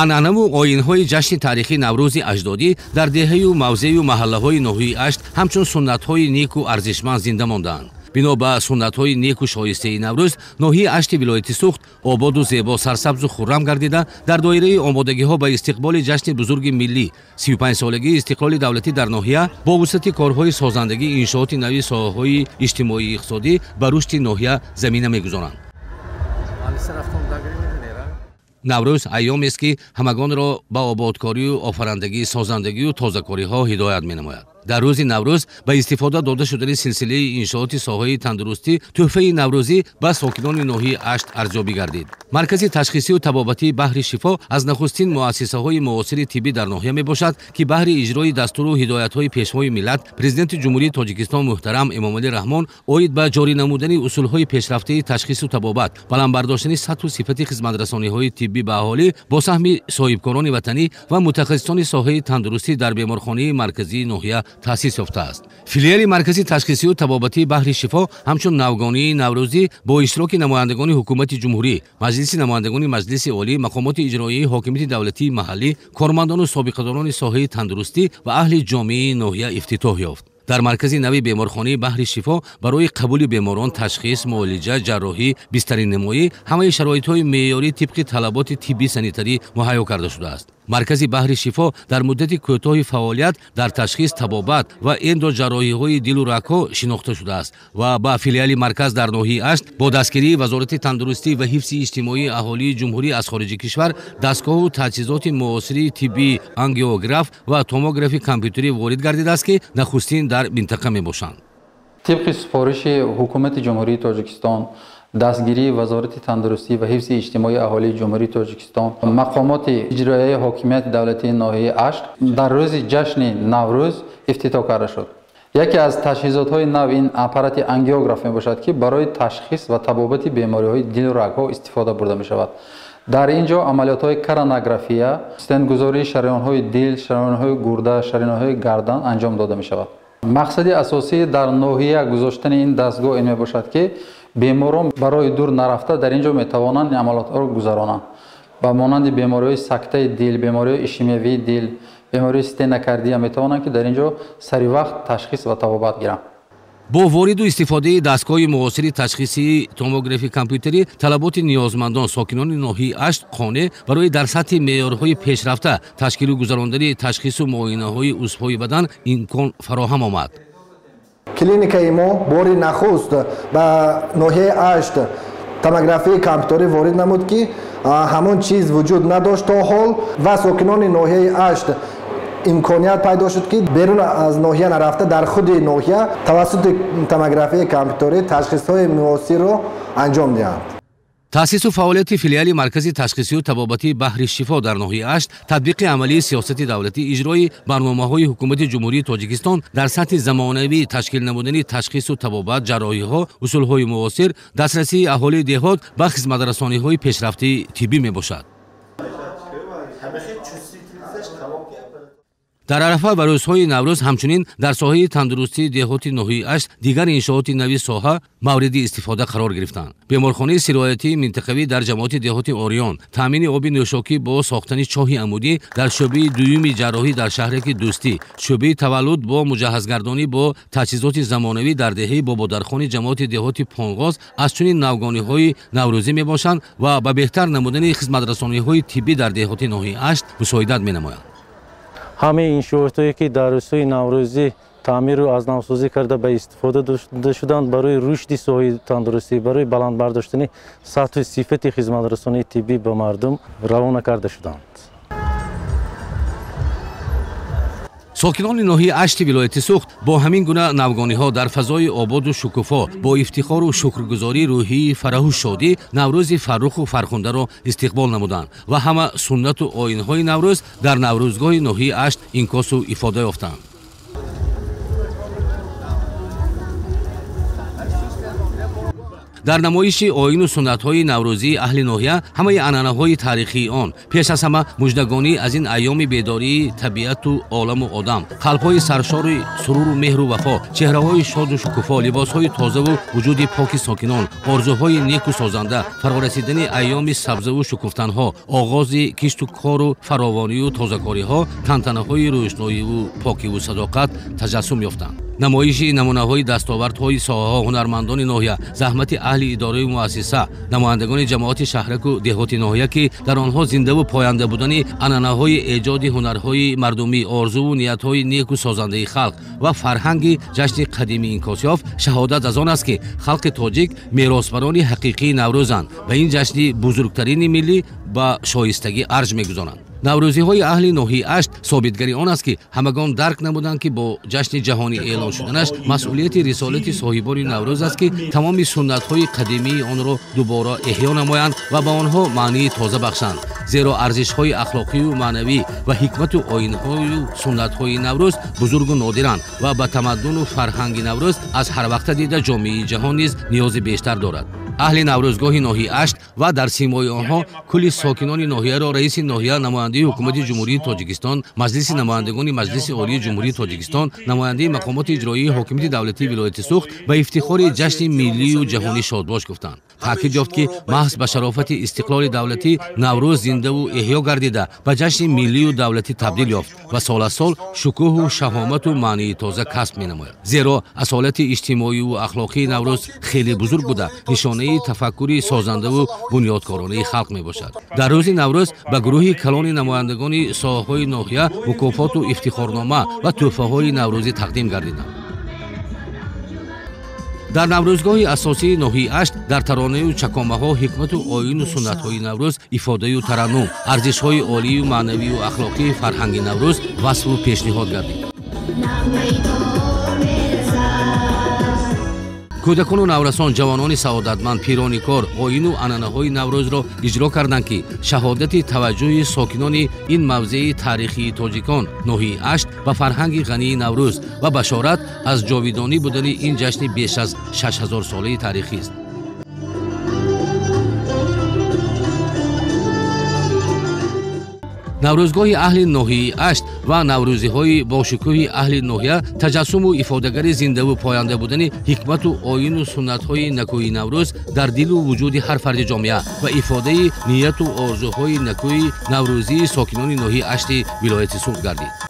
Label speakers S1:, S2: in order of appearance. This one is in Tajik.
S1: анъанаву оинҳои ҷашни таърихи наврӯзи аҷдодӣ дар деҳаю мавзею маҳаллаҳои ноҳияи Ашт ҳамчун суннатҳои неку арзишманд зинда мондаанд. бино ба суннатҳои неку шоистаи наврӯз ноҳияи Ашти вилояти Суғд ободу зебо, сарсабзу хуррам гардида дар доираи омодагиҳо ба истиқболи ҷашни бузурги миллӣ 35-солагии истиқлоли давлатӣ дар ноҳия бо вусъати корҳои созандагии иншооти нави соҳаҳои иҷтимоии иқтисодӣ ба рушди ноҳия замина мегузоранд. наврӯз айёмест ки ҳамагонро ба ободкорию офарандагии созандагию тозакориҳо ҳидоят менамояд. дар рӯзи наврӯз ба истифода дода шудани силсилаи иншооти соҳаи тандурустӣ тӯҳфаи наврӯзӣ ба сокинони ноҳияи Ашт арзёбӣ гардид. маркази ташхисию табобатии баҳри шифо аз нахустин муассисаҳои муосири тиббӣ дар ноҳия мебошад ки баҳри иҷрои дастуру ҳидоятҳои пешвои миллат президенти ҷумҳурии Тоҷикистон муҳтарам Эмомалӣ Раҳмон оид ба ҷорӣ намудани усулҳои пешрафтаи ташхису табобат, баландбардоштани сатҳу сифати хизматрасониҳои тиббӣ ба аҳолӣ бо саҳми соҳибкорони ватанӣ ва мутахассисони соҳаи тандурустӣ дар беморхонаи марказии ноҳия таъсис ёфтааст. филиали маркази ташхисию табобатии баҳри шифо ҳамчун навгонии наврӯзӣ бо иштироки намояндагони ҳукумати ҷумҳурӣ, маҷлиси намояндагони маҷлиси олӣ, мақомоти иҷроии ҳокимияти давлатии маҳаллӣ, кормандону собиқадорони соҳаи тандурустӣ ва аҳли ҷомеаи ноҳия ифтитоҳ ёфт. дар маркази нави беморхонаи баҳри шифо барои қабули беморон ташхис, муолиҷа, ҷарроҳӣ, бистаринамоӣ ҳамаи шароитҳои меъёрӣ тибқи талаботи тибби санитарӣ муҳайё карда шудааст. маркази баҳри шифо дар муддати кӯтоҳи фаъолият дар ташхис, табобат ва эндоҷарроҳиҳои дилу рагҳо шинохта шудааст ва ба филиали марказ дар ноҳияи Ашт бо дастгирии Вазорати тандурустӣ ва ҳифзи иҷтимоии аҳолии ҷумҳурӣ аз хориҷи кишвар дастгоҳу таҷҳизоти муосирии тиббӣ, ангиограф ва томографи компютерӣ ворид гардидааст ки нахустин дар минтақа мебошанд.
S2: тибқи супориши ҳукумати ҷумҳурии Тоҷикистон, дастгирии Вазорати тандурустӣ ва ҳифзи иҷтимоии аҳолии ҷумҳурии Тоҷикистон, мақомоти иҷроияи ҳокимияти давлатии ноҳияи Ашт дар рӯзи ҷашни Наврӯз ифтитоҳ карда шуд. яке аз таҷҳизотҳои нав ин аппарати ангиограф мебошад ки барои ташхис ва табобати бемориҳои дилу рагҳо истифода бурда мешавад. дар ин ҷо амалиётҳои коронография, стентгузории шарёнҳои дил, шарёнҳои гурда, шарёнҳои гардан анҷом дода мешавад. мақсади асосӣ дар ноҳия гузоштани ин дастгоҳ ин мебошад ки беморон барои дур нарафта дар ин ҷо метавонанд ин амалиётҳоро гузаронанд. ба монанди бемориҳои сактаи дил, бемориҳои ишемиявии дил, бемориҳои стенокардия метавонанд ки дар ин ҷо саривақт ташхис ва табобат гиранд.
S1: бо вориду истифодаи дастгоҳи муосири ташхисии томографи компютерӣ талаботи ниёзмандон сокинони ноҳияи Ашт қонеъ барои дар сатҳи меъёрҳои пешрафта ташкилу гузарондани ташхису муоинаҳои узвҳои бадан имкон фароҳам омад.
S3: клиникаи мо бори нахуст ба ноҳияи Ашт томографии компютерӣ ворид намуд ки ҳамон чиз вуҷуд надошт то ҳол ва сокинони ноҳияи Ашт имконият пайдо шуд ки берун аз ноҳия нарафта дар худи ноҳия тавассути томографияи компютерӣ ташхисҳои муосирро анҷом диҳанд.
S1: таъсису фаъолияти филиали маркази ташхисию табобатии баҳри шифо дар ноҳияи Ашт татбиқи амалии сиёсати давлатӣ, иҷрои барномаҳои ҳукумати ҷумҳурии Тоҷикистон дар сатҳи замонавӣ ташкил намудани ташхису табобат, ҷарроҳиҳо, усулҳои муосир, дастрасии аҳолии деҳот ба хизматрасониҳои пешрафтии тиббӣ мебошад. дар арафа ва рӯзҳои Наврӯз ҳамчунин дар соҳаи тандурустии деҳоти ноҳияи Ашт дигар иншооти нави соҳа мавриди истифода қарор гирифтанд. беморхонаи сироятии минтақавӣ дар ҷамоати деҳоти Ориён, таъмини оби нӯшокӣ бо сохтани чоҳи амудӣ дар шӯъбаи дуюми ҷарроҳӣ дар шаҳраки Дӯстӣ, шӯъбаи таваллуд бо муҷаҳҳазгардонӣ бо таҷҳизоти замонавӣ дар деҳаи бободархони ҷамоати деҳоти Понғоз аз чунин навгониҳои наврӯзӣ мебошанд ва ба беҳтар намудани хизматрасониҳои тиббӣ дар деҳоти ноҳияи Ашт мусоидат менамоянд.
S4: ҳамаи иншоотҳое ки дар рӯзҳои наврӯзӣ таъмиру азнавсозӣ карда ба истифода дода шуданд барои рушди соҳаи тандурустӣ, барои баландбардоштани сатҳу сифати хизматрасонии тиббӣ ба мардум равона карда шуданд.
S1: сокинони ноҳияи Ашти вилояти Суғд бо ҳамин гуна навгониҳо дар фазои ободу шукуфо бо ифтихору шукргузории рӯҳии фараҳу шодӣ Наврӯзи фарруху фархундаро истиқбол намуданд ва ҳама суннату оинҳои Наврӯз дар наврӯзгоҳи ноҳияи Ашт инкосу ифода ёфтанд. дар намоиши оину суннатҳои наврӯзии аҳли ноҳия ҳамаи анъанаҳои тарихии он пеш аз ҳама муждагонӣ аз ин айёми бедории табиату оламу одам, қалбҳои саршори суруру меҳру вафо, чеҳраҳои шоду шукуфо, либосҳои тозаву вуҷуди поки сокинон, орзуҳои неку созанда, фарорасидани айёми сабзаву шукуфтанҳо, оғози кишту кору фаровонию тозакориҳо, тантанаҳои рӯшноиву покиву садоқат таҷассум ёфтанд. намоиши намунаҳои дастовардҳои соҳаҳо, ҳунармандони ноҳия, заҳмати аҳли идораи муассиса, намояндагони ҷамоати шаҳраку деҳоти ноҳия ки дар онҳо зиндаву поянда будани анъанаҳои эҷоди ҳунарҳои мардумӣ, орзуву ниятҳои неку созандаи халқ ва фарҳанги ҷашни қадимии инкосёф шаҳодат аз он аст ки халқи тоҷик меросбарони ҳақиқии наврӯзанд ва ин ҷашни бузургтарини миллӣ ба шоистагӣ арҷ мегузонанд. наврӯзиҳои аҳли ноҳияи ашт собитгари он аст ки ҳамагон дарк намуданд ки бо ҷашни ҷаҳонӣ эълон шуданаш масъулияти рисолати соҳибони наврӯз аст ки тамоми суннатҳои қадимии онро дубора эҳё намоянд ва ба онҳо маънии тоза бахшанд, зеро арзишҳои ахлоқию маънавӣ ва ҳикмату оинҳою суннатҳои наврӯз бузургу нодиранд ва ба тамаддуну фарҳанги наврӯз аз ҳарвақта дида ҷомеаи ҷаҳон низ ниёзи бештар дорад. аҳли наврӯзгоҳи ноҳияи ашт ва дар симои онҳо кулли сокинони ноҳияро раиси ноҳия, намояндаи ҳукумати ҷумҳурии Тоҷикистон, маҷлиси намояндагони маҷлиси олии ҷумҳурии Тоҷикистон, намояндаи мақомоти иҷроии ҳокимияти давлатии вилояти Суғд ба ифтихори ҷашни миллию ҷаҳонӣ шодбош гуфтанд. таъкид ёфт ки маҳз ба шарофати истиқлоли давлатӣ наврӯз зиндаву эҳё гардида ба ҷашни миллию давлатӣ табдил ёфт ва соласол шукӯҳу шаҳомату маънии тоза касб менамояд. зеро асолати иҷтимоиву ахлоқии наврӯз хеле бузург буда нишонаи тафаккури созандаву бунёдкоронаи халқ мебошад. дар рӯзи наврӯз ба гурӯҳи калони намояндагони соҳаҳои ноҳия мукофоту ифтихорнома ва тӯҳфаҳои наврӯзӣ тақдим гардиданд. дар наврӯзгоҳи асосии ноҳияи ашт дар таронаю чакомаҳо ҳикмату оину суннатҳои наврӯз, ифодаю тараннум, арзишҳои олию маънавию ахлоқии фарҳанги наврӯз васфу пешниҳод гардид. кӯдакону наврасон, ҷавонони саодатманд, пирони кор оину анъанаҳои наврӯзро иҷро карданд ки шаҳодати таваҷҷӯҳи сокинони ин мавзеи таърихии тоҷикон ноҳияи ашт ба фарҳанги ғании наврӯз ва башорат аз ҷовидонӣ будани ин ҷашни беш аз 6000 солаи таърихист. наврӯзгоҳи аҳли ноҳияи ашт ва наврӯзиҳои бошукӯҳи аҳли ноҳия таҷассуму ифодагари зиндаву поянда будани ҳикмату оину суннатҳои накӯи наврӯз дар дилу вуҷуди ҳар фарди ҷомеа ва ифодаи нияту орзуҳои накӯи наврӯзии сокинони ноҳияи ашти вилояти Суғд гардид.